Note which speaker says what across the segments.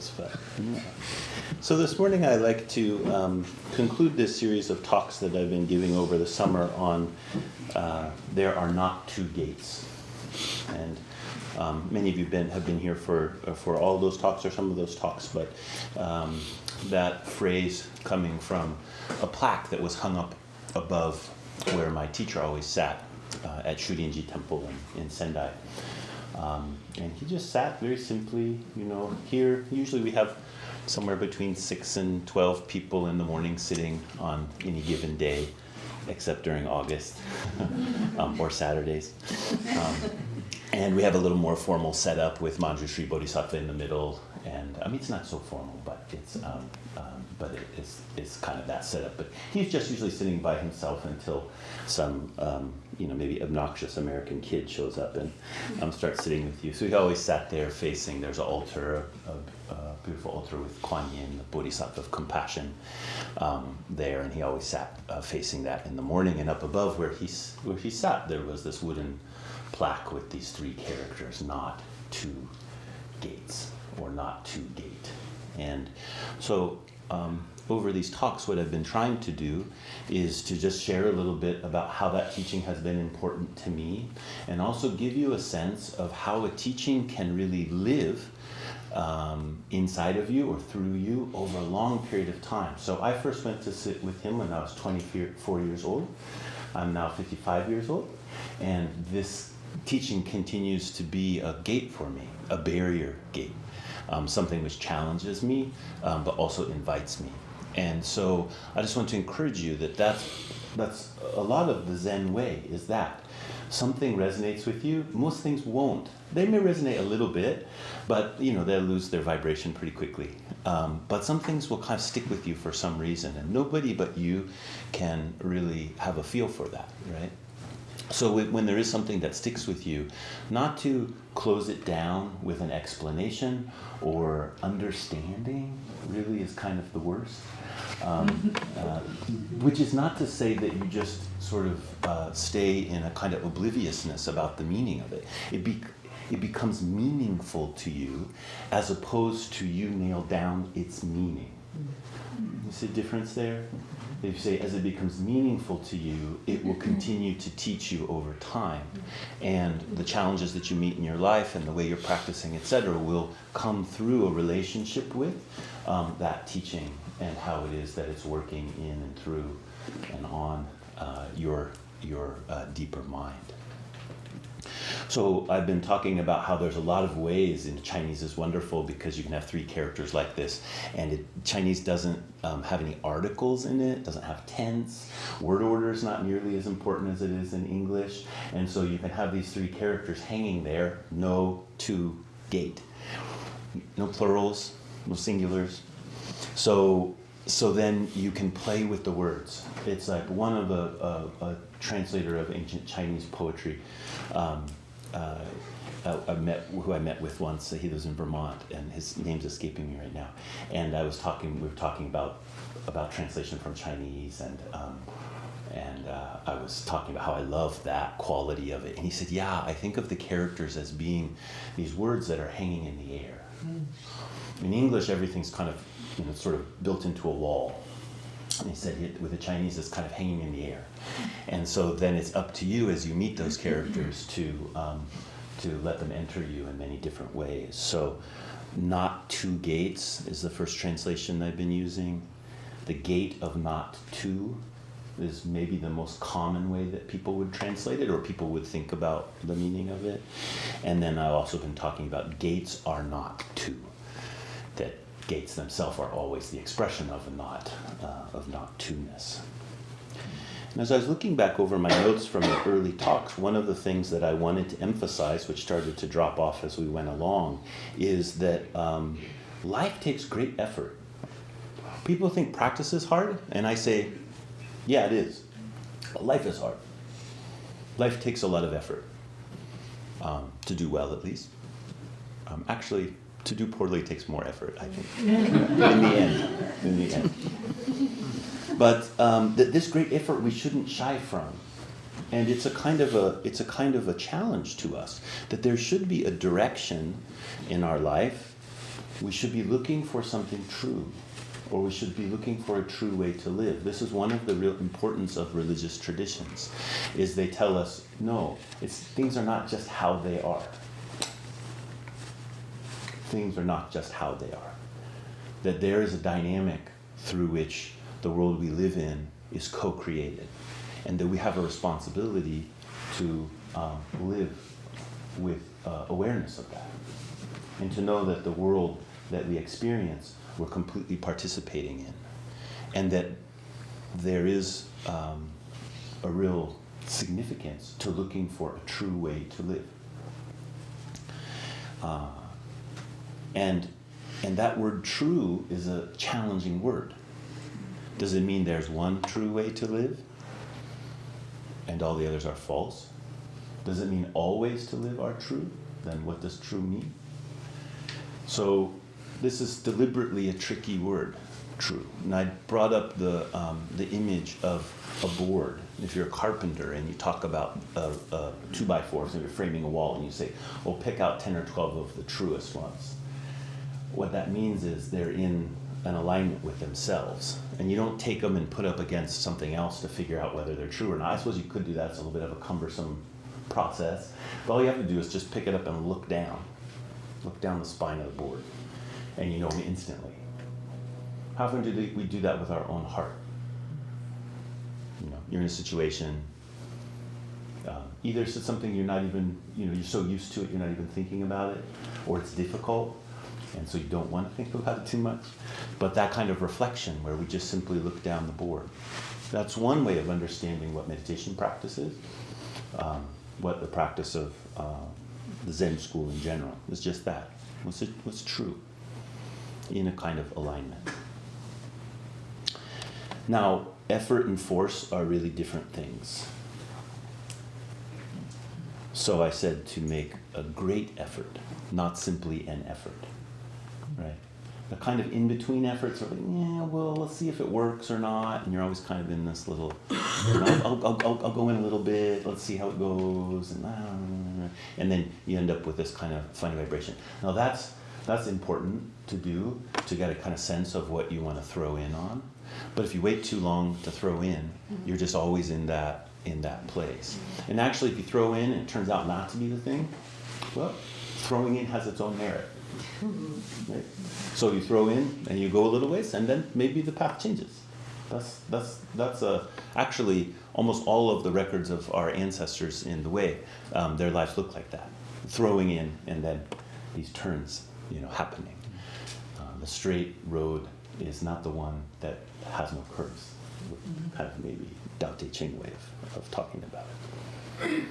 Speaker 1: So this morning I'd like to conclude this series of talks that I've been giving over the summer on there are not two gates. And many of you have been here for all those talks or some of those talks, but that phrase coming from a plaque that was hung up above where my teacher always sat at Shurinji Temple in Sendai. And he just sat very simply, here. Usually we have somewhere between 6 and 12 people in the morning sitting on any given day, except during August or Saturdays. And we have a little more formal setup with Manjushri Bodhisattva in the middle. And it's not so formal, but it's kind of that setup. But he's just usually sitting by himself until some, maybe obnoxious American kid shows up and starts sitting with you. So he always sat there facing, there's an altar, a beautiful altar with Kuan Yin, the Bodhisattva of compassion there. And he always sat facing that in the morning. And up above where he sat, there was this wooden plaque with these 3 characters, not two gates, or not to gate. And so over these talks, what I've been trying to do is to just share a little bit about how that teaching has been important to me, and also give you a sense of how a teaching can really live inside of you or through you over a long period of time. So I first went to sit with him when I was 24 years old. I'm now 55 years old, and this teaching continues to be a gate for me, a barrier gate. Something which challenges me, but also invites me. And so I just want to encourage you that's a lot of the Zen way, is that something resonates with you. Most things won't. They may resonate a little bit, but they'll lose their vibration pretty quickly. But some things will kind of stick with you for some reason, and nobody but you can really have a feel for that, right? So when there is something that sticks with you, not to close it down with an explanation or understanding really is kind of the worst. Which is not to say that you just sort of stay in a kind of obliviousness about the meaning of it. It becomes meaningful to you as opposed to you nail down its meaning. You see the difference there? If you say, as it becomes meaningful to you, it will continue to teach you over time. And the challenges that you meet in your life and the way you're practicing, etc., will come through a relationship with that teaching and how it is that it's working in and through and on your deeper mind. So I've been talking about how there's a lot of ways, and Chinese is wonderful because you can have 3 characters like this, and Chinese doesn't have any articles in it, doesn't have tense. Word order is not nearly as important as it is in English, and so you can have these 3 characters hanging there, no to gate. No plurals, no singulars. So then you can play with the words. It's like one of a translator of ancient Chinese poetry who I met with once. He lives in Vermont, and his name's escaping me right now. And we were talking about translation from Chinese, and I was talking about how I love that quality of it. And he said, yeah, I think of the characters as being these words that are hanging in the air. In English, everything's kind of sort of built into a wall. And he said with the Chinese, it's kind of hanging in the air. And so then it's up to you as you meet those characters to let them enter you in many different ways. So not two gates is the first translation I've been using. The gate of not two is maybe the most common way that people would translate it, or people would think about the meaning of it. And then I've also been talking about gates are not two. That gates themselves are always the expression of not two-ness. And as I was looking back over my notes from the early talks, one of the things that I wanted to emphasize, which started to drop off as we went along, is that life takes great effort. People think practice is hard, and I say, yeah, it is. But life is hard. Life takes a lot of effort, to do well at least. Actually, to do poorly takes more effort, I think, in the end. But this great effort we shouldn't shy from, and it's a kind of a challenge to us that there should be a direction in our life we should be looking for something true, or we should be looking for a true way to live. This is one of the real importance of religious traditions, is they tell us, no, things are not just how they are. Things are not just how they are. That there is a dynamic through which the world we live in is co-created, and that we have a responsibility to live with awareness of that, and to know that the world that we experience, we're completely participating in, and that there is a real significance to looking for a true way to live. And that word true is a challenging word. Does it mean there's one true way to live and all the others are false? Does it mean all ways to live are true? Then what does true mean? So this is deliberately a tricky word, true. And I brought up the image of a board. If you're a carpenter and you talk about 2x4s and you're framing a wall and you say, well, pick out 10 or 12 of the truest ones. What that means is they're in an alignment with themselves. And you don't take them and put up against something else to figure out whether they're true or not. I suppose you could do that. It's a little bit of a cumbersome process. But all you have to do is just pick it up and look down. Look down the spine of the board. And you know them instantly. How often do we do that with our own heart? You know, you're in a situation, either it's something you're not even, you're so used to it, you're not even thinking about it, or it's difficult, and so you don't want to think about it too much. But that kind of reflection where we just simply look down the board, that's one way of understanding what meditation practice is, what the practice of the Zen school in general is. Just that. What's true in a kind of alignment. Now, effort and force are really different things. So I said to make a great effort, not simply an effort, right? The kind of in-between efforts are like, yeah, well, let's see if it works or not. And you're always kind of in this little, I'll go in a little bit, let's see how it goes. And then you end up with this kind of funny vibration. Now that's important to do, to get a kind of sense of what you want to throw in on. But if you wait too long to throw in, you're just always in that place. And actually, if you throw in and it turns out not to be the thing, well, throwing in has its own merit. Right? So you throw in and you go a little ways, and then maybe the path changes. That's actually almost all of the records of our ancestors in the way. Their lives look like that, throwing in and then these turns, happening. The straight road is not the one that has no curves. Kind of maybe Tao Te Ching way of talking about it.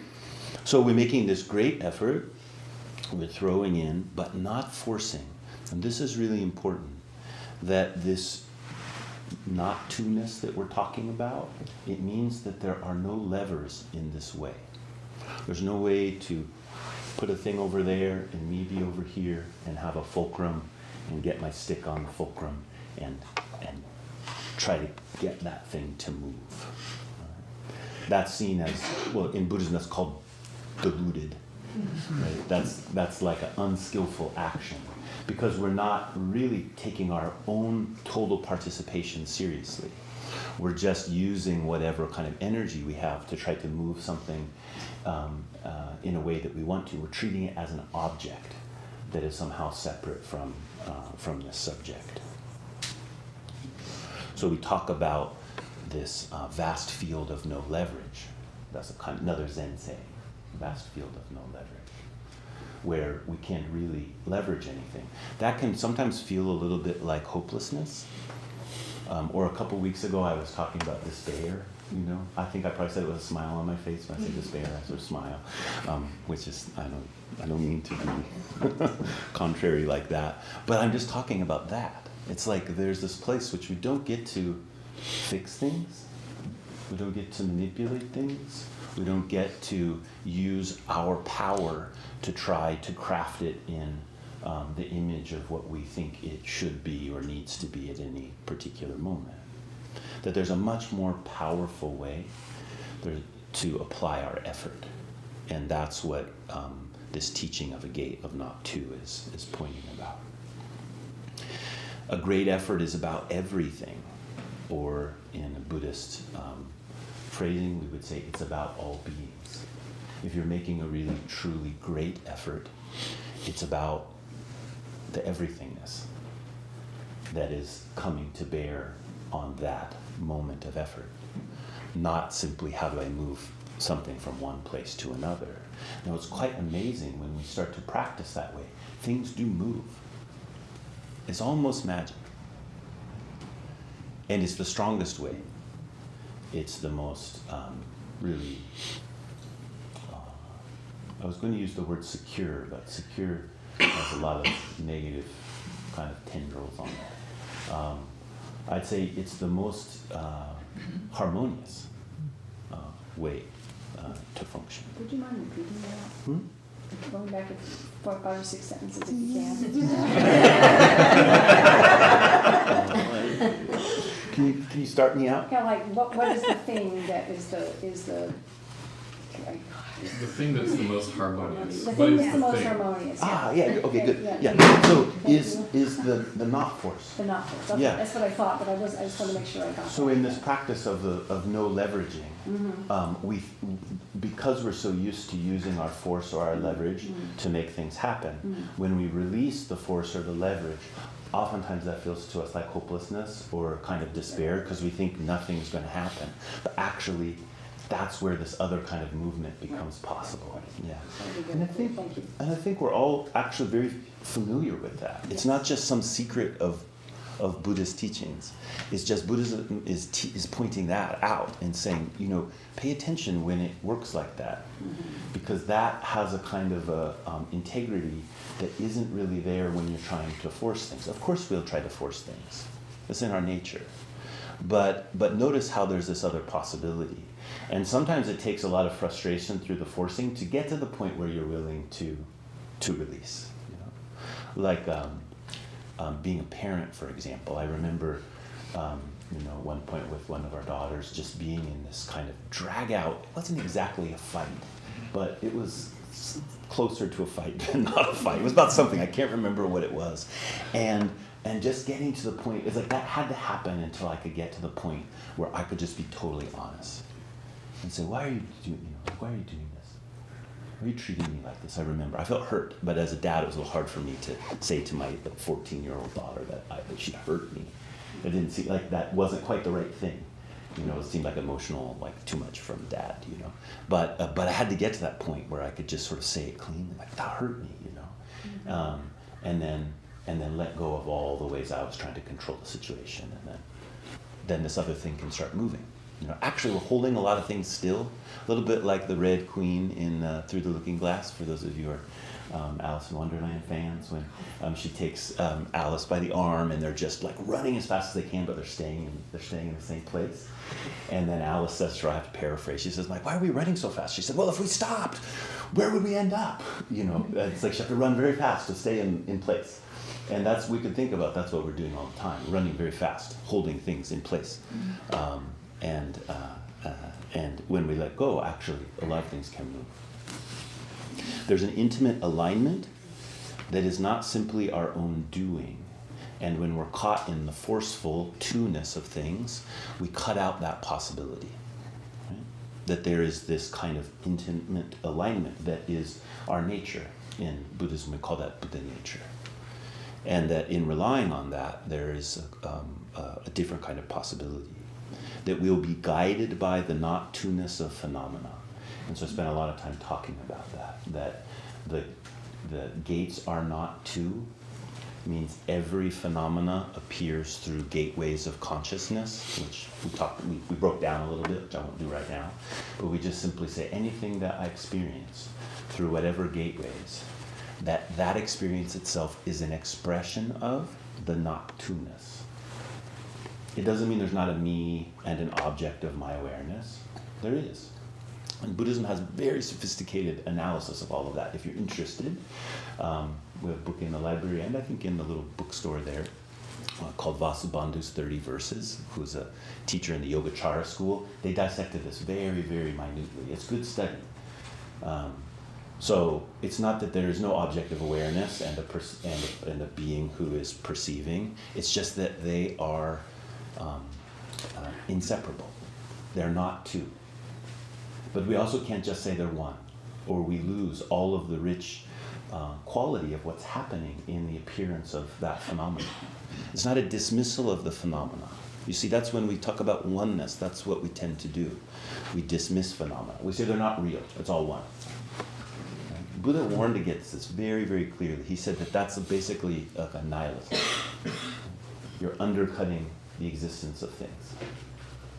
Speaker 1: So we're making this great effort, we're throwing in, but not forcing. And this is really important, that this not to-ness that we're talking about, it means that there are no levers in this way. There's no way to put a thing over there and me be over here and have a fulcrum and get my stick on the fulcrum and try to get that thing to move. That's seen as, well, in Buddhism that's called deluded. Right? That's like an unskillful action, because we're not really taking our own total participation seriously. We're just using whatever kind of energy we have to try to move something in a way that we want to. We're treating it as an object that is somehow separate from this subject. So we talk about this vast field of no leverage. That's another Zen saying, vast field of no leverage, where we can't really leverage anything. That can sometimes feel a little bit like hopelessness. Or a couple weeks ago, I was talking about despair. I think I probably said it with a smile on my face. When I say despair, I sort of smile, which is, I don't mean to be contrary like that. But I'm just talking about that. It's like there's this place which we don't get to fix things. We don't get to manipulate things. We don't get to use our power to try to craft it in the image of what we think it should be or needs to be at any particular moment. That there's a much more powerful way to apply our effort. And that's what this teaching of a gate of not two is pointing about. a great effort is about everything, or in a Buddhist phrasing, we would say it's about all beings. If you're making a really, truly great effort, it's about the everythingness that is coming to bear on that moment of effort. Not simply how do I move something from one place to another. Now, it's quite amazing when we start to practice that way. Things do move. It's almost magic. And it's the strongest way. It's the most really, I was going to use the word secure, but secure has a lot of negative kind of tendrils on that. I'd say it's the most harmonious way to function.
Speaker 2: Would you mind repeating that? Going back 4, 5, or 6 sentences if you can.
Speaker 1: Can you start me out?
Speaker 2: Yeah, like what is the thing that is the
Speaker 3: The thing that's the most harmonious.
Speaker 2: The thing that's the most harmonious.
Speaker 1: Yeah. Okay, good. Yeah. So is the not force.
Speaker 2: The not force. Okay, that's what I thought, but I just want to make sure I got that.
Speaker 1: So in this practice of no leveraging, we, because we're so used to using our force or our leverage to make things happen, when we release the force or the leverage, oftentimes that feels to us like hopelessness or kind of despair because we think nothing's going to happen. But actually, that's where this other kind of movement becomes possible. Yeah. And I think we're all actually very familiar with that. It's not just some secret of Buddhist teachings. It's just Buddhism is pointing that out and saying, pay attention when it works like that, because that has a kind of integrity that isn't really there when you're trying to force things. Of course, we'll try to force things. It's in our nature. But notice how there's this other possibility. And sometimes it takes a lot of frustration through the forcing to get to the point where you're willing to release. Like being a parent, for example. I remember, one point with one of our daughters just being in this kind of drag out. It wasn't exactly a fight, but it was closer to a fight than not a fight. It was about something. I can't remember what it was. And just getting to the point, it's like that had to happen until I could get to the point where I could just be totally honest and say, why are you doing this? Why are you treating me like this? I remember I felt hurt, but as a dad, it was a little hard for me to say to my 14-year-old daughter that she hurt me. It didn't seem like that wasn't quite the right thing. It seemed like emotional, like too much from dad. But I had to get to that point where I could just sort of say it clean, like that hurt me. And then let go of all the ways I was trying to control the situation, and then this other thing can start moving. Actually, we're holding a lot of things still, a little bit like the Red Queen in Through the Looking Glass, for those of you who are Alice in Wonderland fans, when she takes Alice by the arm and they're just like running as fast as they can, but they're staying in the same place. And then Alice says to her, I have to paraphrase, she says, why are we running so fast? She said, well, if we stopped, where would we end up? It's like she have to run very fast to stay in place. And we could think about that's what we're doing all the time, running very fast, holding things in place. And when we let go, actually, a lot of things can move. There's an intimate alignment that is not simply our own doing. And when we're caught in the forceful two-ness of things, we cut out that possibility. Right? That there is this kind of intimate alignment that is our nature. In Buddhism, we call that Buddha nature. And that in relying on that, there is a different kind of possibility. That we'll be guided by the not two-ness of phenomena. And so I spent a lot of time talking about that the gates are not two means every phenomena appears through gateways of consciousness, which we broke down a little bit, which I won't do right now, but we just simply say anything that I experience through whatever gateways, that experience itself is an expression of the not two-ness. It doesn't mean there's not a me and an object of my awareness. There is. And Buddhism has very sophisticated analysis of all of that. If you're interested, we have a book in the library and I think in the little bookstore there called Vasubandhu's 30 Verses, who's a teacher in the Yogacara school. They dissected this very, very minutely. It's good study. So it's not that there is no objective awareness and a being who is perceiving. It's just that they are inseparable. They're not two. But we also can't just say they're one, or we lose all of the rich quality of what's happening in the appearance of that phenomenon. It's not a dismissal of the phenomena. You see, that's when we talk about oneness. That's what we tend to do. We dismiss phenomena. We say they're not real. It's all one. Buddha warned against this very, very clearly. He said that that's basically a nihilism. You're undercutting the existence of things.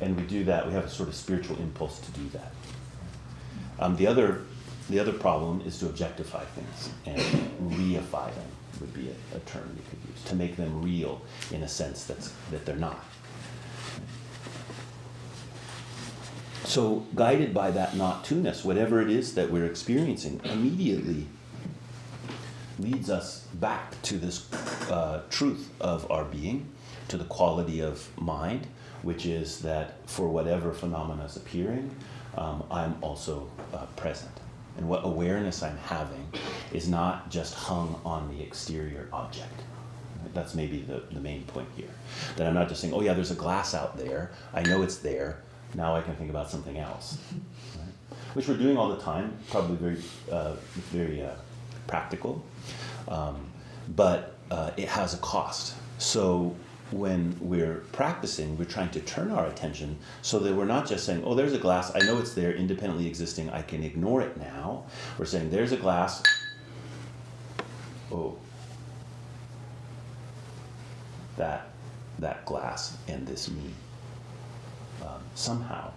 Speaker 1: And we do that. We have a sort of spiritual impulse to do that. The other problem is to objectify things and reify them, would be a term you could use, to make them real in a sense that they're not. So guided by that not-to-ness, whatever it is that we're experiencing immediately leads us back to this truth of our being, to the quality of mind, which is that for whatever phenomena is appearing, I'm also present. And what awareness I'm having is not just hung on the exterior object. That's maybe the main point here. That I'm not just saying, oh yeah, there's a glass out there, I know it's there, now I can think about something else. Right? Which we're doing all the time, probably very practical, but it has a cost. So when we're practicing, we're trying to turn our attention so that we're not just saying, oh, there's a glass, I know it's there, independently existing, I can ignore it now. We're saying, there's a glass, oh, that glass and this me somehow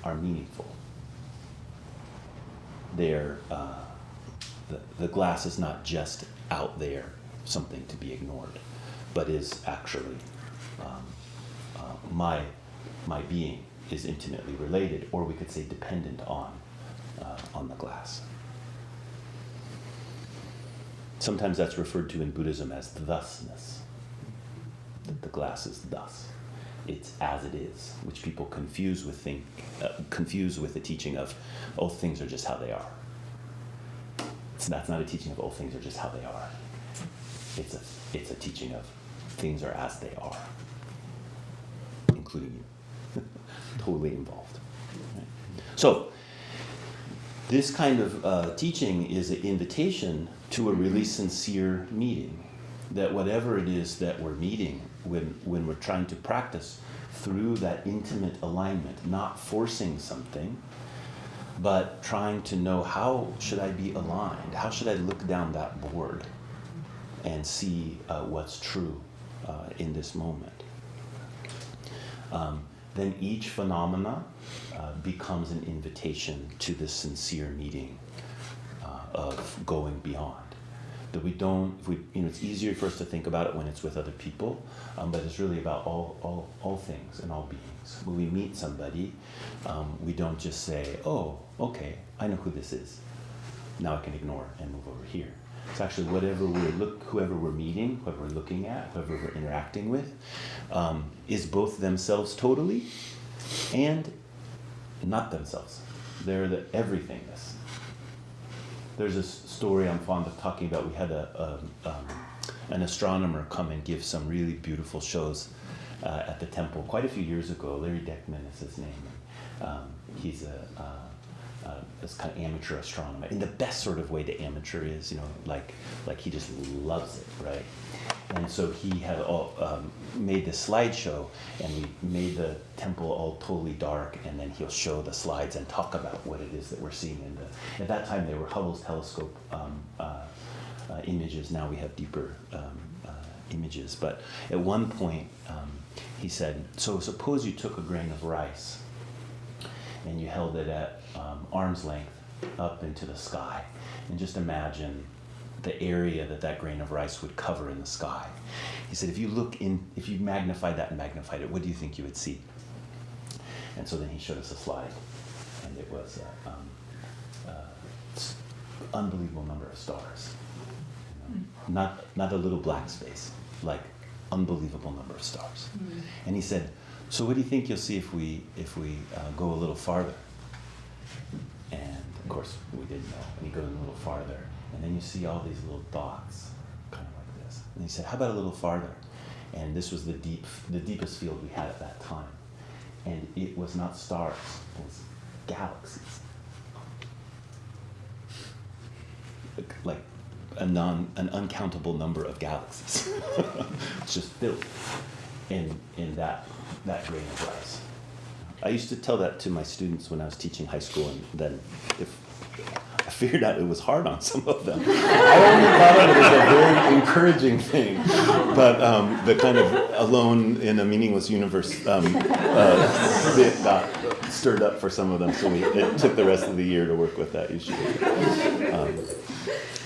Speaker 1: are meaningful. They're, the glass is not just out there, something to be ignored, but is actually my being is intimately related, or we could say dependent on the glass. Sometimes that's referred to in Buddhism as thusness. That the glass is thus. It's as it is, which people confuse with the teaching of, oh, things are just how they are. That's not a teaching of, oh, things are just how they are. It's a teaching of things are as they are, including you, totally involved. Right? So this kind of teaching is an invitation to a really sincere meeting, that whatever it is that we're meeting, when we're trying to practice through that intimate alignment, not forcing something, but trying to know, how should I be aligned? How should I look down that board and see what's true in this moment? Then each phenomena becomes an invitation to this sincere meeting of going beyond. That we don't, it's easier for us to think about it when it's with other people, but it's really about all things and all beings. When we meet somebody, we don't just say, oh, okay, I know who this is. Now I can ignore and move over here. It's actually whoever we're meeting, whoever we're looking at, whoever we're interacting with, is both themselves totally and not themselves. They're the everythingness. There's this story I'm fond of talking about. We had an astronomer come and give some really beautiful shows at the temple quite a few years ago. Larry Deckman is his name. He's this kind of amateur astronomer, in the best sort of way the amateur is, like he just loves it, right? And so he had made this slideshow, and we made the temple all totally dark, and then he'll show the slides and talk about what it is that we're seeing. At that time, they were Hubble's telescope images. Now we have deeper images. But at one point, he said, so suppose you took a grain of rice and you held it at arm's length up into the sky, and just imagine the area that grain of rice would cover in the sky. He said, if you magnified that and magnified it, what do you think you would see? And so then he showed us a slide, and it was unbelievable number of stars. Not a little black space, like unbelievable number of stars. Mm-hmm. And he said, so what do you think you'll see if we go a little farther? And of course, we didn't know. And he goes a little farther, and then you see all these little dots, kind of like this. And he said, how about a little farther? And this was the deepest field we had at that time. And it was not stars, it was galaxies. Like an uncountable number of galaxies. It's just filled in that grain of rice. I used to tell that to my students when I was teaching high school, and then if I figured out it was hard on some of them. I only thought of it as a very encouraging thing, but the kind of alone in a meaningless universe bit got stirred up for some of them, so it took the rest of the year to work with that usually.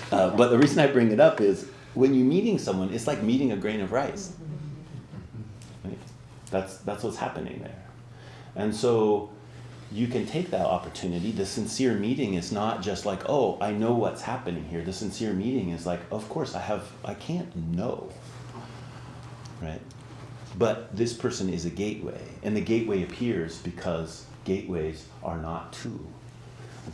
Speaker 1: But the reason I bring it up is when you're meeting someone, it's like meeting a grain of rice. Right? That's what's happening there. And so you can take that opportunity. The sincere meeting is not just like, oh, I know what's happening here. The sincere meeting is like, of course, I can't know, right? But this person is a gateway, and the gateway appears because gateways are not two.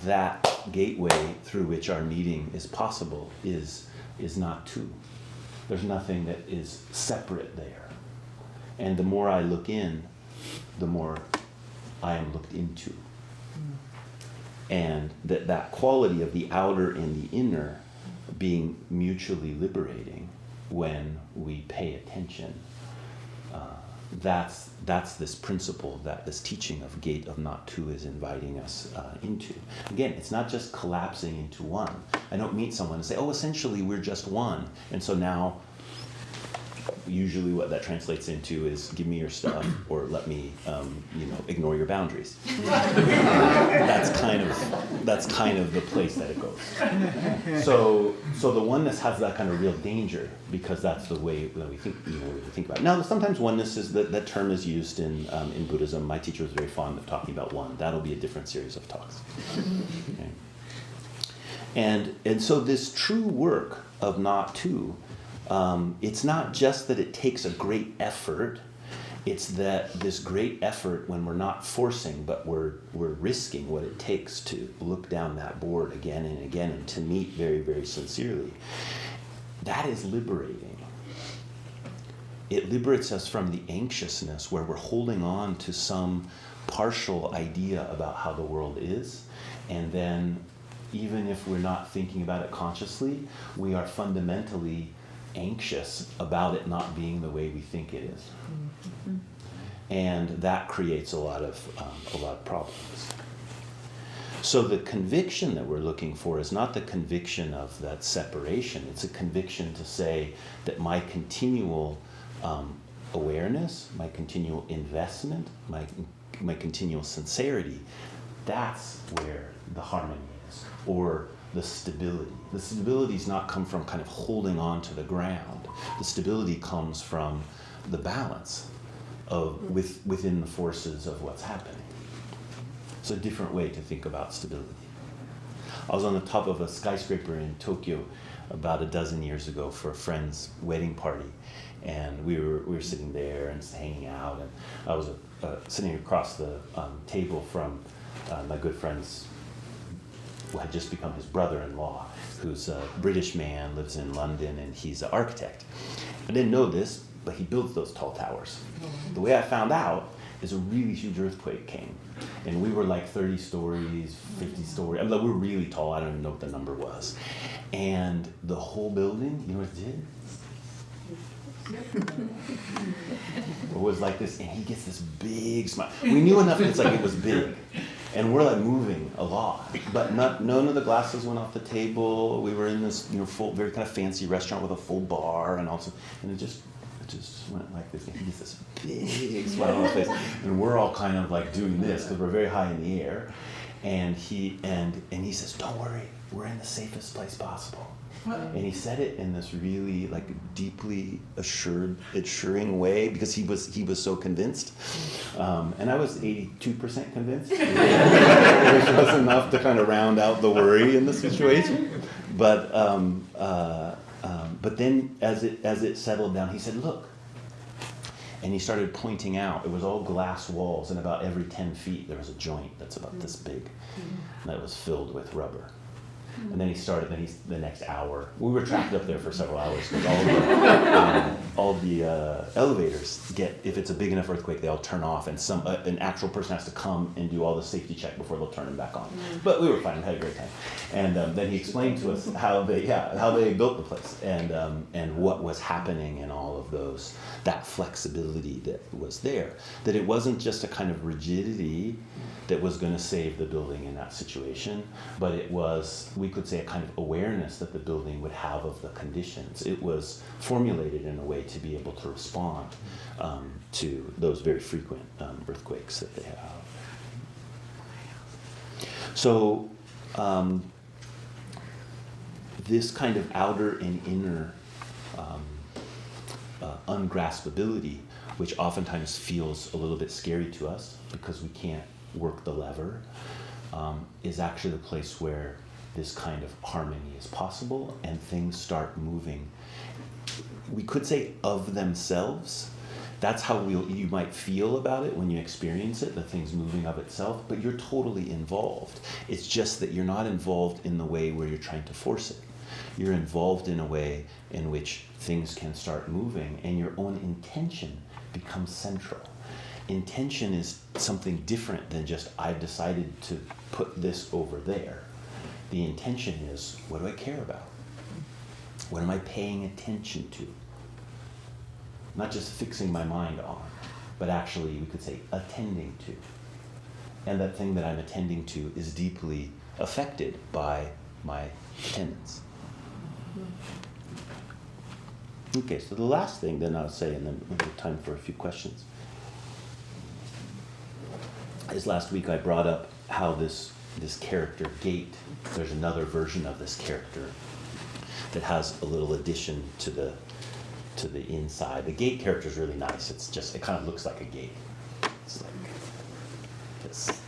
Speaker 1: That gateway through which our meeting is possible is not two. There's nothing that is separate there. And the more I look in, the more I am looked into. And that quality of the outer and the inner being mutually liberating when we pay attention, that's this principle that this teaching of Gate of Not Two is inviting us into. Again, it's not just collapsing into one. I don't meet someone and say, oh, essentially we're just one. And so now, usually what that translates into is give me your stuff or let me, ignore your boundaries. That's kind of the place that it goes. So the oneness has that kind of real danger because that's the way that we think about it. Now, sometimes oneness is that term is used in Buddhism. My teacher was very fond of talking about one. That'll be a different series of talks. Okay. And so this true work of Not Two. It's not just that it takes a great effort, it's that this great effort when we're not forcing, but we're risking what it takes to look down that board again and again and to meet very, very sincerely. That is liberating. It liberates us from the anxiousness where we're holding on to some partial idea about how the world is, and then even if we're not thinking about it consciously, we are fundamentally anxious about it not being the way we think it is. Mm-hmm. And that creates a lot of problems. So the conviction that we're looking for is not the conviction of that separation. It's a conviction to say that my continual awareness, my continual investment, my continual sincerity, that's where the harmony is, or the stability. The stability does not come from kind of holding on to the ground. The stability comes from the balance of within the forces of what's happening. It's a different way to think about stability. I was on the top of a skyscraper in Tokyo about a dozen years ago for a friend's wedding party, and we were sitting there and hanging out, and I was sitting across the table from my good friend's who had just become his brother-in-law, who's a British man, lives in London, and he's an architect. I didn't know this, but he builds those tall towers. The way I found out is a really huge earthquake came, and we were like 30 stories, 50 stories. I mean, we were really tall. I don't even know what the number was. And the whole building, you know what it did? It was like this, and he gets this big smile. We knew enough, it's like it was big. And we're like moving a lot, but none of the glasses went off the table. We were in this, full, very kind of fancy restaurant with a full bar, and it just went like this. And he gets this big smile on his face, and we're all kind of like doing this because we're very high in the air. And he says, "Don't worry, we're in the safest place possible." And he said it in this really like deeply assuring way because he was so convinced, and I was 82% convinced, which was enough to kind of round out the worry in the situation. But then as it settled down, he said, "Look, And he started pointing out, it was all glass walls, and about every 10 feet there was a joint that's about this big, that was filled with rubber. And then the next hour, we were trapped up there for several hours because all the elevators if it's a big enough earthquake, they all turn off, and an actual person has to come and do all the safety check before they'll turn them back on. But we were fine, we had a great time. And then he explained to us how they built the place and what was happening and all of that flexibility that was there. That it wasn't just a kind of rigidity that was going to save the building in that situation, but it was, we could say, a kind of awareness that the building would have of the conditions. It was formulated in a way to be able to respond to those very frequent earthquakes that they have. So this kind of outer and inner ungraspability, which oftentimes feels a little bit scary to us because we can't work the lever, is actually the place where this kind of harmony is possible and things start moving. We could say of themselves. That's how you might feel about it when you experience it, the thing's moving of itself, but you're totally involved. It's just that you're not involved in the way where you're trying to force it. You're involved in a way in which things can start moving and your own intention becomes central. Intention is something different than just, I've decided to put this over there. The intention is, what do I care about? What am I paying attention to? Not just fixing my mind on, but actually, we could say, attending to. And that thing that I'm attending to is deeply affected by my attendance. Okay, so the last thing then I'll say, and then we'll have time for a few questions, is last week I brought up how this character Gate, there's another version of this character that has a little addition to the inside. The Gate character is really nice. It kind of looks like a gate. It's like this.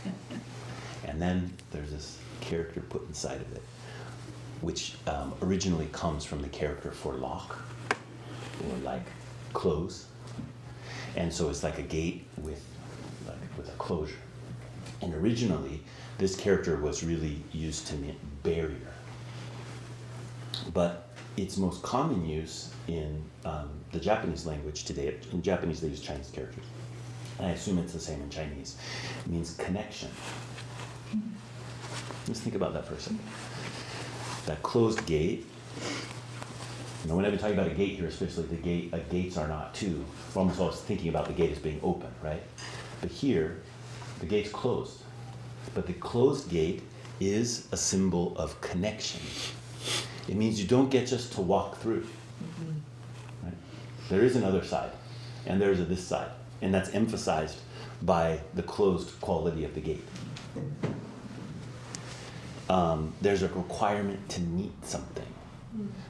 Speaker 1: And then there's this character put inside of it, which originally comes from the character for lock, or like close. And so it's like a gate with a closure. And originally, this character was really used to mean barrier. But its most common use in the Japanese language today, in Japanese they use Chinese characters, and I assume it's the same in Chinese, it means connection. Let's think about that for a second. That closed gate, when I've been talking about a gate here, especially gates are not two. Almost always thinking about the gate as being open, right? But here, the gate's closed. But the closed gate is a symbol of connection. It means you don't get just to walk through. Right? There is another side, and there's this side, and that's emphasized by the closed quality of the gate. There's a requirement to meet something,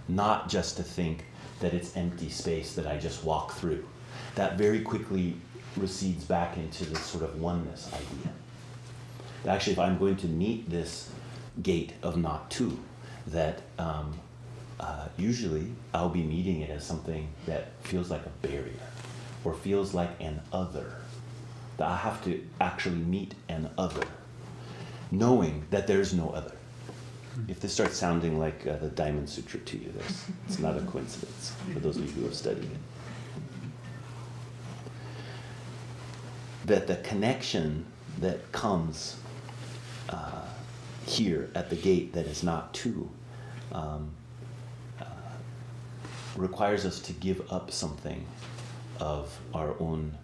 Speaker 1: not just to think that it's empty space that I just walk through. That very quickly recedes back into this sort of oneness idea. Actually, if I'm going to meet this gate of not two, that usually I'll be meeting it as something that feels like a barrier or feels like an other. That I have to actually meet an other, knowing that there's no other. If this starts sounding like the Diamond Sutra to you, it's not a coincidence for those of you who have studied it. That the connection that comes here at the gate that is not two requires us to give up something of our own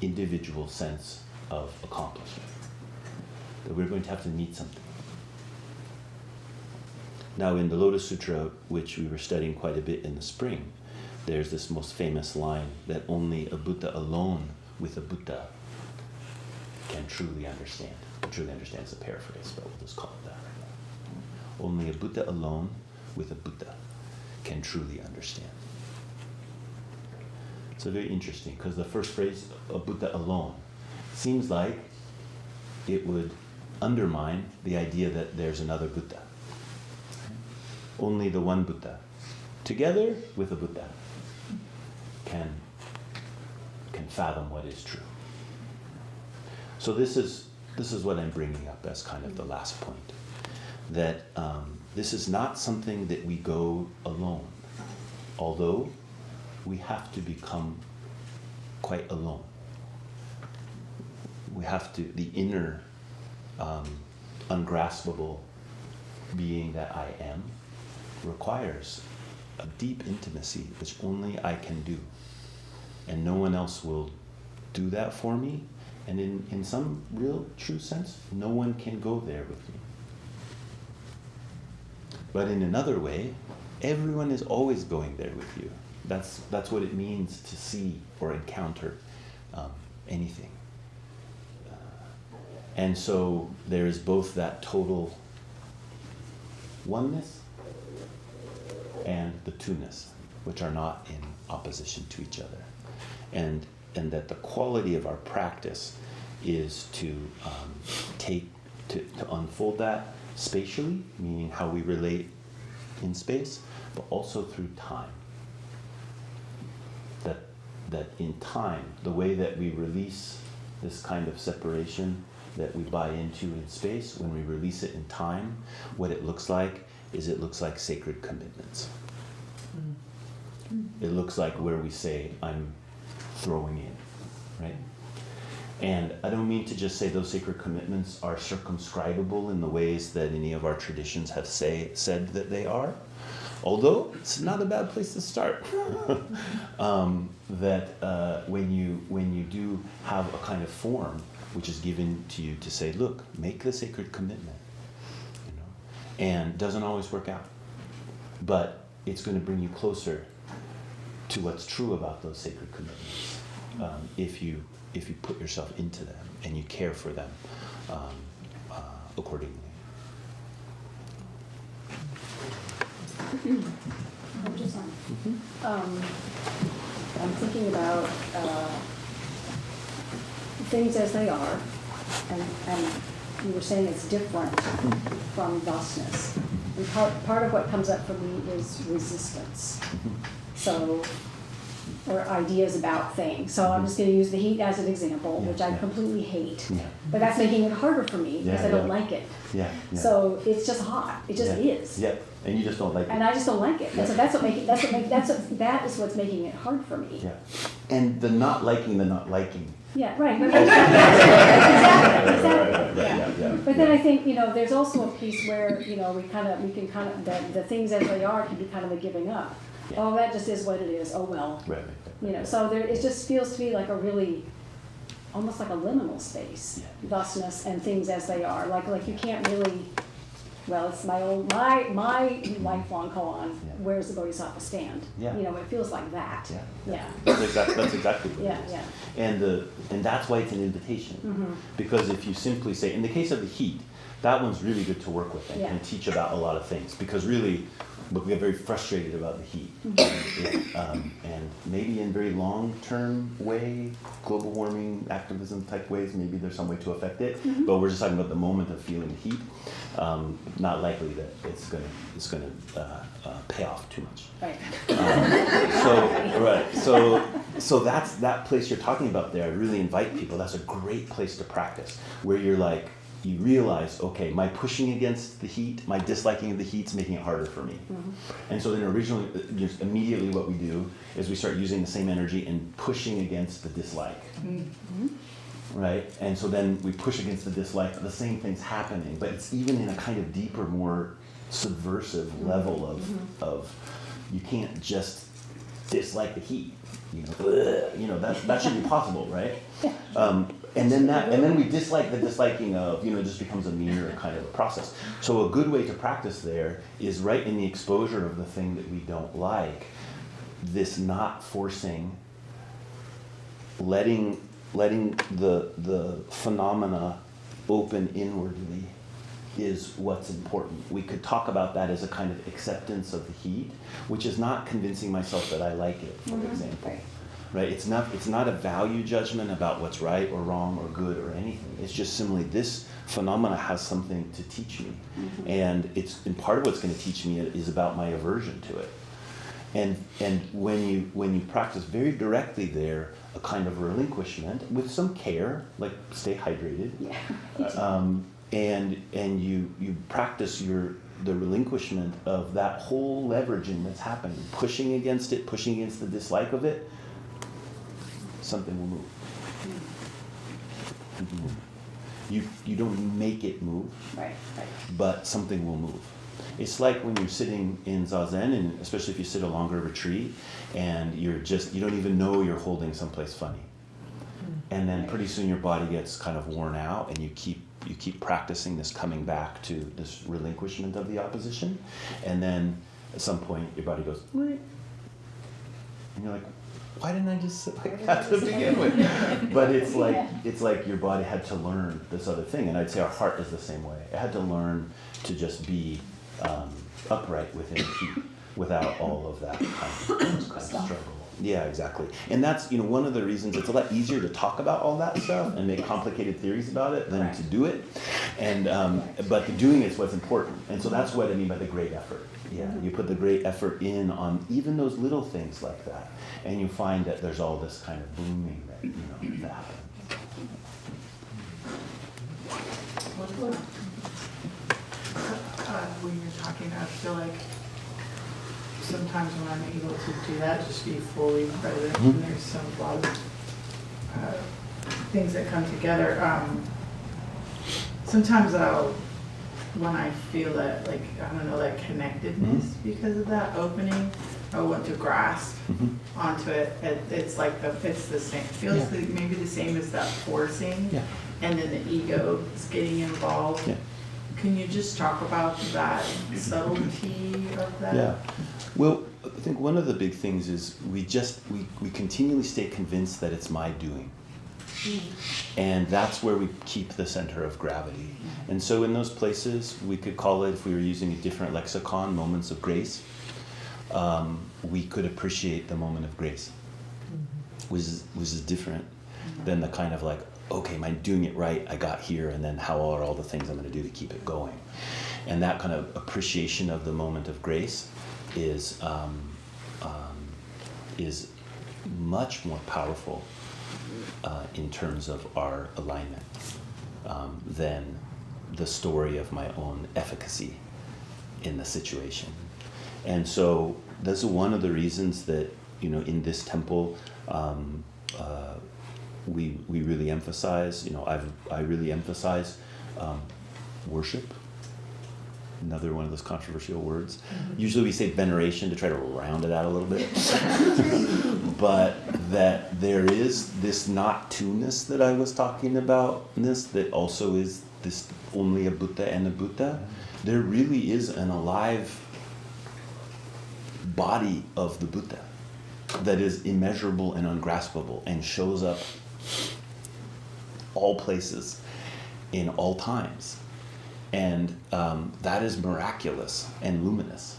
Speaker 1: individual sense of accomplishment. That we're going to have to meet something. Now in the Lotus Sutra, which we were studying quite a bit in the spring, there's this most famous line that only a Buddha alone with a Buddha can truly understand. Truly understand is a paraphrase, but we'll just call it that. Only a Buddha alone with a Buddha can truly understand. So very interesting, because the first phrase, a Buddha alone, seems like it would undermine the idea that there's another Buddha. Only the one Buddha, together with a Buddha, can can fathom what is true. So this is what I'm bringing up as kind of the last point, that this is not something that we go alone, although we have to become quite alone. We have to, the inner ungraspable being that I am requires a deep intimacy which only I can do, and no one else will do that for me. And in some real true sense, no one can go there with me. But in another way, everyone is always going there with you. That's what it means to see or encounter anything. And so there is both that total oneness and the two-ness, which are not in opposition to each other. And that the quality of our practice is to unfold that spatially, meaning how we relate in space, but also through time. That in time, the way that we release this kind of separation that we buy into in space, when we release it in time, what it looks like is it looks like sacred commitments. It looks like where we say, I'm throwing in, right? And I don't mean to just say those sacred commitments are circumscribable in the ways that any of our traditions have said that they are, although it's not a bad place to start. When you do have a kind of form which is given to you to say, look, make the sacred commitment, and doesn't always work out, but it's going to bring you closer to what's true about those sacred commitments, if you put yourself into them and you care for them accordingly.
Speaker 2: I'm thinking about things as they are, and you were saying it's different from thusness. And part of what comes up for me is resistance. So, or ideas about things. So I'm just going to use the heat as an example, which I completely hate. Yeah. But that's making it harder for me because I don't like it.
Speaker 1: Yeah.
Speaker 2: So it's just hot. It just is.
Speaker 1: Yeah. And you just don't like it.
Speaker 2: And I just don't like it. And so that is what's making it hard for me.
Speaker 1: Yeah. And the not liking the not liking.
Speaker 2: Yeah, right. Exactly. Yeah. But then I think, there's also a piece where, the things as they are can be kind of a giving up. Yeah. Oh, that just is what it is. Oh, well. Right. So it just feels to me like a really, almost like a liminal space, thusness and things as they are. Like you can't really, well, it's my lifelong koan, where's the Bodhisattva stand? Yeah. It feels like that. Yeah.
Speaker 1: That's exactly what it is.
Speaker 2: Yeah.
Speaker 1: And that's why it's an invitation. Mm-hmm. Because if you simply say, in the case of the heat, that one's really good to work with and teach about a lot of things. Because really, we get very frustrated about the heat. Mm-hmm. And maybe in very long-term way, global warming activism type ways, maybe there's some way to affect it. Mm-hmm. But we're just talking about the moment of feeling the heat. Not likely that it's going to pay off too much.
Speaker 2: Right.
Speaker 1: So that's that place you're talking about there. I really invite people. That's a great place to practice, where you're like, you realize, okay, my pushing against the heat, my disliking of the heat's making it harder for me. Mm-hmm. And so then originally, just immediately what we do is we start using the same energy and pushing against the dislike. Mm-hmm. Right? And so then we push against the dislike, the same thing's happening, but it's even in a kind of deeper, more subversive level of you can't just dislike the heat. That should be possible, right? And then we dislike the disliking of, it just becomes a meaner kind of a process. So a good way to practice there is right in the exposure of the thing that we don't like, this not forcing, letting the phenomena open inwardly is what's important. We could talk about that as a kind of acceptance of the heat, which is not convincing myself that I like it, for example. Right? It's not a value judgment about what's right or wrong or good or anything. It's just simply this phenomena has something to teach me. Mm-hmm. And part of what's going to teach me is about my aversion to it. And when you practice very directly there, a kind of relinquishment with some care, like stay hydrated, and you practice the relinquishment of that whole leveraging that's happening, pushing against it, pushing against the dislike of it, something will move. Something will move. You don't make it move,
Speaker 2: Right.
Speaker 1: but something will move. It's like when you're sitting in zazen, and especially if you sit a longer retreat, and you don't even know you're holding someplace funny. And then pretty soon your body gets kind of worn out, and you keep practicing this coming back to this relinquishment of the opposition, and then at some point your body goes, and you're like, why didn't I just sit like that to begin with? But it's like your body had to learn this other thing, and I'd say our heart is the same way. It had to learn to just be upright within feet without all of that kind of struggle. Yeah, exactly. And that's, one of the reasons it's a lot easier to talk about all that stuff and make complicated theories about it than to do it. And but the doing is what's important. And so that's what I mean by the great effort. Yeah, you put the great effort in on even those little things like that, and you find that there's all this kind of blooming that that happens.
Speaker 4: When you're talking, I feel like sometimes when I'm able to do that, just be fully present, and there's a lot of things that come together. Sometimes when I feel that, like, I don't know, like connectedness because of that opening, I want to grasp onto it. It's like it's the same. It feels maybe the same as that forcing, and then the ego is getting involved. Can you just talk about that subtlety of that?
Speaker 1: Yeah. Well, I think one of the big things is we continually stay convinced that it's my doing. And that's where we keep the center of gravity. And so in those places, we could call it, if we were using a different lexicon, moments of grace. We could appreciate the moment of grace, which is different than the kind of like, okay, am I doing it right? I got here, and then how are all the things I'm going to do to keep it going? And that kind of appreciation of the moment of grace is much more powerful in terms of our alignment than the story of my own efficacy in the situation. And so that's one of the reasons that, in this temple, we really emphasize, I really emphasize worship. Another one of those controversial words. Usually we say veneration to try to round it out a little bit. But that there is this not-to-ness that I was talking about, that also is this only a Buddha and a Buddha. There really is an alive body of the Buddha that is immeasurable and ungraspable and shows up all places in all times. And that is miraculous and luminous.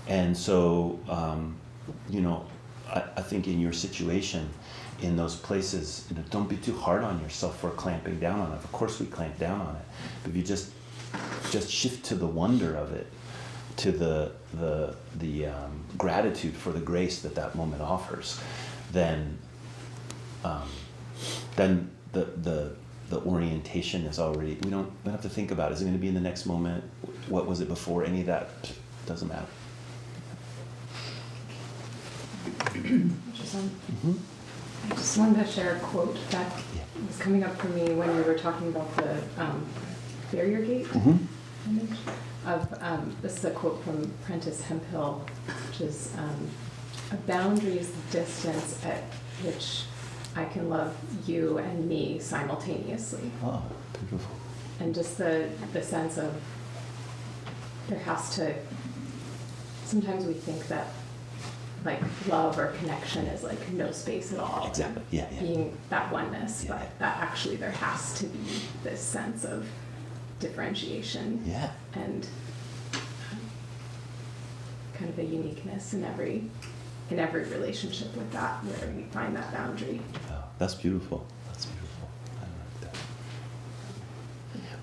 Speaker 1: And so, I think in your situation, in those places, don't be too hard on yourself for clamping down on it. Of course we clamp down on it. But if you just shift to the wonder of it, to the gratitude for the grace that moment offers, then the orientation is already, we don't have to think about, is it going to be in the next moment? What was it before? Any of that doesn't matter.
Speaker 5: I just wanted to share a quote that was coming up for me when we were talking about the barrier gate image. This is a quote from Prentice Hemphill, which is, a boundary is the distance at which I can love you and me simultaneously.
Speaker 1: Oh, beautiful.
Speaker 5: And just the sense of there has to, sometimes we think that like love or connection is like no space at all.
Speaker 1: Exactly, yeah.
Speaker 5: Being that oneness, but that actually there has to be this sense of differentiation.
Speaker 1: Yeah.
Speaker 5: And kind of a uniqueness in every relationship with that, where we find that boundary.
Speaker 1: Oh, that's beautiful. That's beautiful. I like that.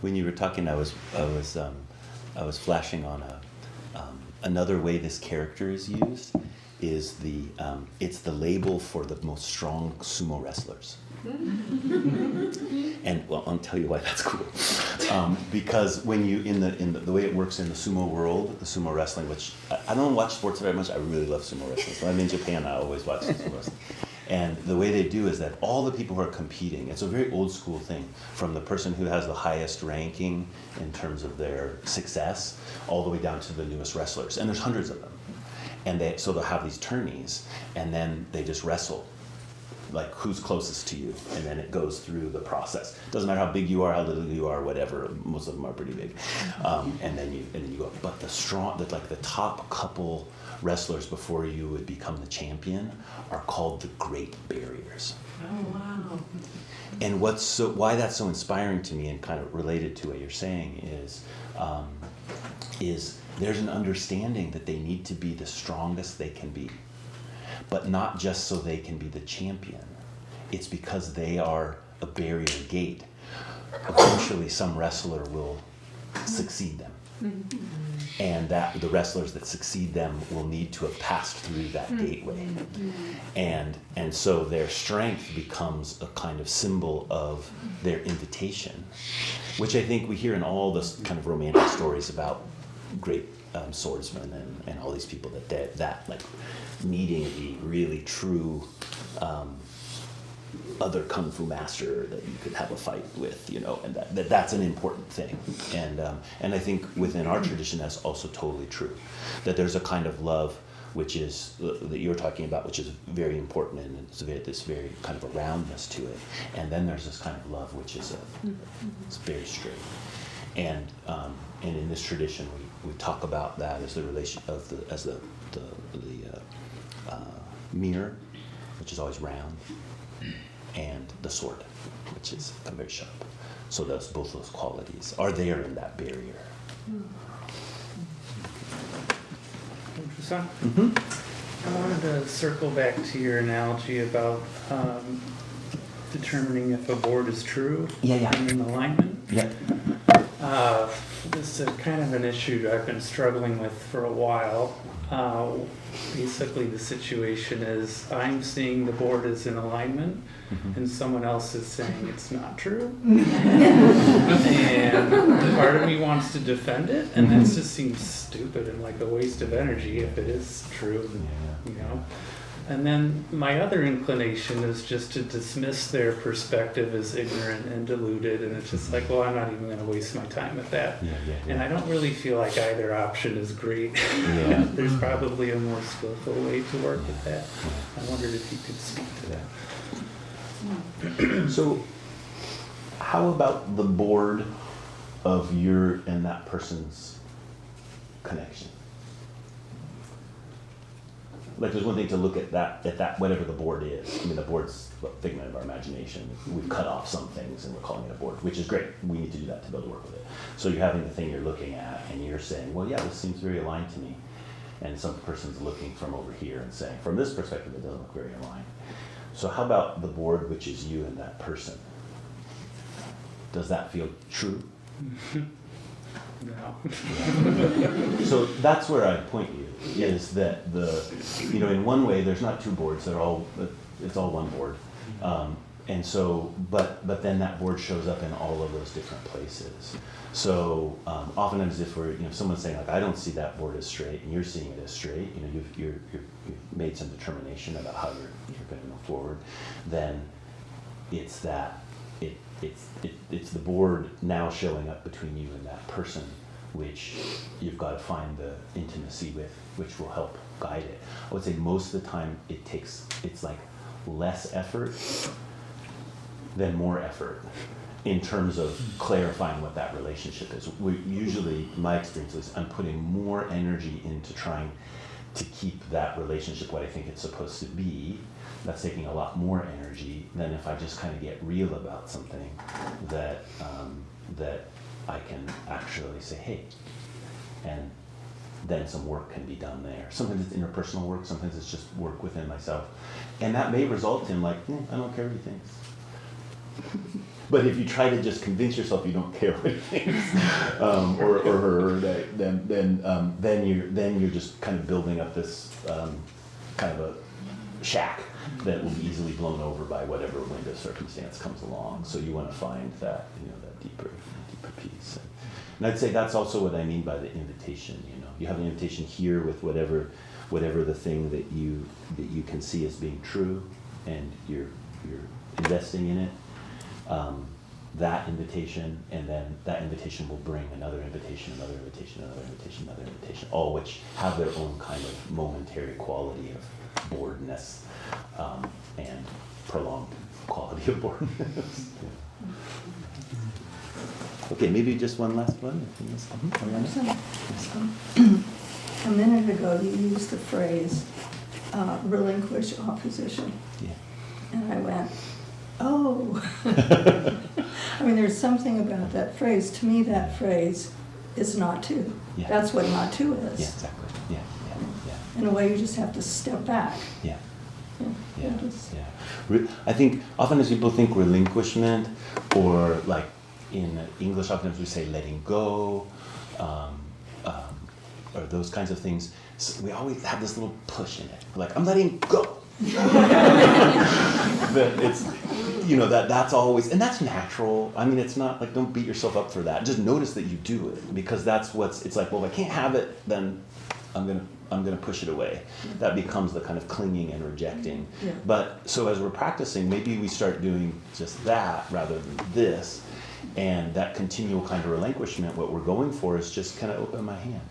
Speaker 1: When you were talking, I was flashing on another way this character is used is it's the label for the most strong sumo wrestlers. And well, I'll tell you why that's cool. Because when you in the way it works in the sumo world, the sumo wrestling, which I don't watch sports very much. I really love sumo wrestling. So I'm in Japan. I always watch sumo wrestling. And the way they do is that all the people who are competing, it's a very old school thing, from the person who has the highest ranking in terms of their success, all the way down to the newest wrestlers. And there's hundreds of them. And so they'll have these tourneys, and then they just wrestle, like who's closest to you, and then it goes through the process. Doesn't matter how big you are, how little you are, whatever. Most of them are pretty big, and then you go. But the top couple wrestlers before you would become the champion are called the Great Barriers.
Speaker 4: Oh wow!
Speaker 1: And why that's so inspiring to me, and kind of related to what you're saying, is there's an understanding that they need to be the strongest they can be. But not just so they can be the champion. It's because they are a barrier gate. Eventually, some wrestler will succeed them. Mm-hmm. And that the wrestlers that succeed them will need to have passed through that gateway. Mm-hmm. And so their strength becomes a kind of symbol of their invitation, which I think we hear in all those kind of romantic stories about great swordsmen and all these people that like meeting the really true other kung fu master that you could have a fight with, and that's an important thing. And I think within our tradition that's also totally true, that there's a kind of love which is that you're talking about, which is very important, and it's this very kind of a roundness to it. And then there's this kind of love which is it's very straight. And in this tradition we talk about that as the relation of the mirror, which is always round, and the sword, which is very sharp. So both those qualities are there in that barrier.
Speaker 6: I wanted to circle back to your analogy about determining if a board is true and in alignment.
Speaker 1: Yeah.
Speaker 6: This is kind of an issue I've been struggling with for a while. Basically, the situation is I'm seeing the board is in alignment, and someone else is saying it's not true. And part of me wants to defend it, and that just seems stupid and like a waste of energy if it is true, And then my other inclination is just to dismiss their perspective as ignorant and deluded, and it's just like, well, I'm not even going to waste my time with that. And I don't really feel like either option is great. There's probably a more skillful way to work with that. I wondered if you could speak to that.
Speaker 1: So, how about the board of your and that person's connection? Like, there's one thing to look at that whatever the board is. I mean, the board's a figment of our imagination. We've cut off some things and we're calling it a board, which is great. We need to do that to be able to work with it. So you're having the thing you're looking at and you're saying, well, yeah, this seems very aligned to me. And some person's looking from over here and saying, from this perspective, it doesn't look very aligned. So how about the board, which is you and that person? Does that feel true?
Speaker 6: No.
Speaker 1: So that's where I point you, is that in one way, there's not two boards, it's all one board. And so, but then that board shows up in all of those different places. So oftentimes if someone's saying like, I don't see that board as straight, and you're seeing it as straight, you've made some determination about how you're going to move forward, then it's that, it's the board now showing up between you and that person, which you've got to find the intimacy with, which will help guide it. I would say most of the time it's like less effort than more effort in terms of clarifying what that relationship is. Usually, my experience is I'm putting more energy into trying to keep that relationship what I think it's supposed to be. That's taking a lot more energy than if I just kind of get real about something that I can actually say, hey, and then some work can be done there. Sometimes it's interpersonal work, sometimes it's just work within myself. And that may result in like, I don't care what he thinks. But if you try to just convince yourself you don't care what he thinks, or her, then you're just kind of building up this kind of a shack that will be easily blown over by whatever wind of circumstance comes along. So you want to find that, that deeper piece. And I'd say that's also what I mean by the invitation. You have an invitation here with whatever the thing that you can see as being true, and you're investing in it. That invitation, and then that invitation will bring another invitation, another invitation, another invitation, another invitation, all which have their own kind of momentary quality of boredness, and prolonged quality of boredness. Yeah. Okay, maybe just one last one.
Speaker 7: A minute ago, you used the phrase relinquish opposition.
Speaker 1: Yeah.
Speaker 7: And I went, oh. I mean, there's something about that phrase. To me, that phrase is not to.
Speaker 1: Yeah.
Speaker 7: That's what not to is.
Speaker 1: Yeah, exactly. Yeah.
Speaker 7: In a way, you just have to step back.
Speaker 1: Yeah.
Speaker 7: Yeah.
Speaker 1: I think often as people think relinquishment, or like in English, often we say letting go, or those kinds of things. So we always have this little push in it, like I'm letting go. That it's, that's always, and that's natural. I mean, it's not like, don't beat yourself up for that. Just notice that you do it, because that's it's like, well, if I can't have it, then I'm gonna push it away. That becomes the kind of clinging and rejecting.
Speaker 7: Yeah.
Speaker 1: But so as we're practicing, maybe we start doing just that rather than this, and that continual kind of relinquishment. What we're going for is just kind of open my hand,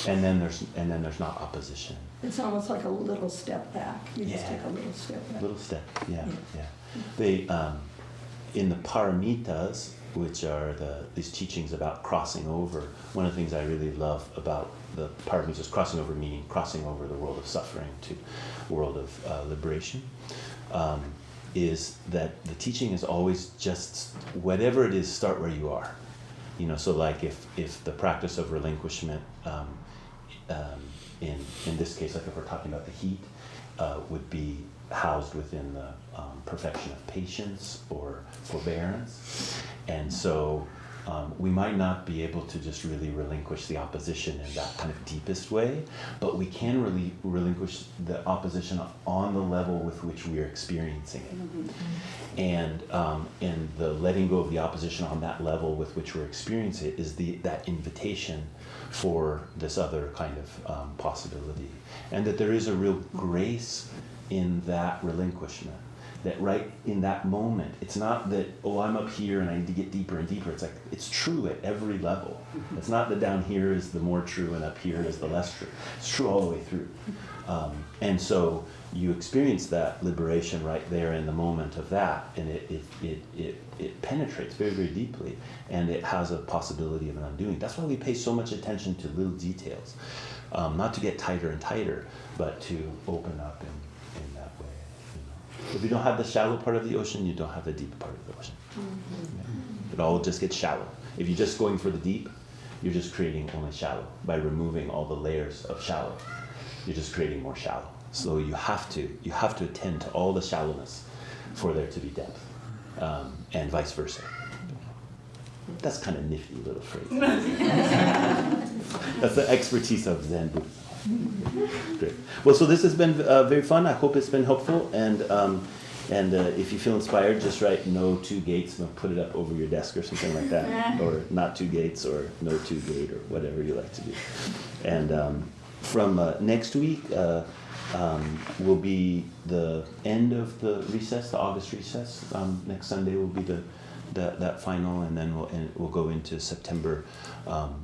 Speaker 1: and then there's not opposition.
Speaker 7: It's almost like a little step back. You just
Speaker 1: Yeah.
Speaker 7: take a little step back.
Speaker 1: Little step, yeah. They in the paramitas, which are these teachings about crossing over. One of the things I really love about the paramitas is crossing over, meaning crossing over the world of suffering to world of liberation. Is that the teaching is always just whatever it is, start where you are. So like if the practice of relinquishment, in this case, like if we're talking about the heat, would be housed within the perfection of patience or forbearance. And so we might not be able to just really relinquish the opposition in that kind of deepest way, but we can really relinquish the opposition on the level with which we are experiencing it. And the letting go of the opposition on that level with which we're experiencing it is that invitation for this other kind of possibility. And that there is a real grace in that relinquishment. That right in that moment, it's not that, oh, I'm up here and I need to get deeper and deeper. It's like, it's true at every level. It's not that down here is the more true and up here is the less true. It's true all the way through. And so you experience that liberation right there in the moment of that, and it penetrates very, very deeply, and it has a possibility of an undoing. That's why we pay so much attention to little details. Not to get tighter and tighter, but to open up in that way. If you don't have the shallow part of the ocean, you don't have the deep part of the ocean. Yeah. It all just gets shallow. If you're just going for the deep, you're just creating only shallow. By removing all the layers of shallow, you're just creating more shallow. So you have to attend to all the shallowness for there to be depth, and vice versa. That's kind of nifty little phrase. That's the expertise of Zen Buddhism. Great. Well, so this has been very fun. I hope it's been helpful. And if you feel inspired, just write "no two gates" and put it up over your desk or something like that, or "not two gates" or "no two gate" or whatever you like to do. And from next week will be the end of the recess, the August recess. Next Sunday will be that final, and then we'll go into September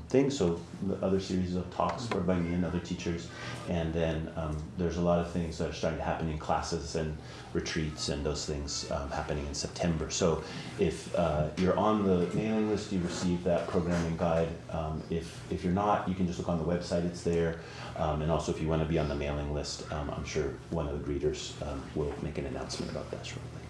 Speaker 1: thing. So the other series of talks by me and other teachers, and then there's a lot of things that are starting to happen in classes and retreats and those things happening in September. So if you're on the mailing list, you receive that programming guide. If you're not, you can just look on the website, it's there. And also if you want to be on the mailing list, I'm sure one of the greeters will make an announcement about that shortly.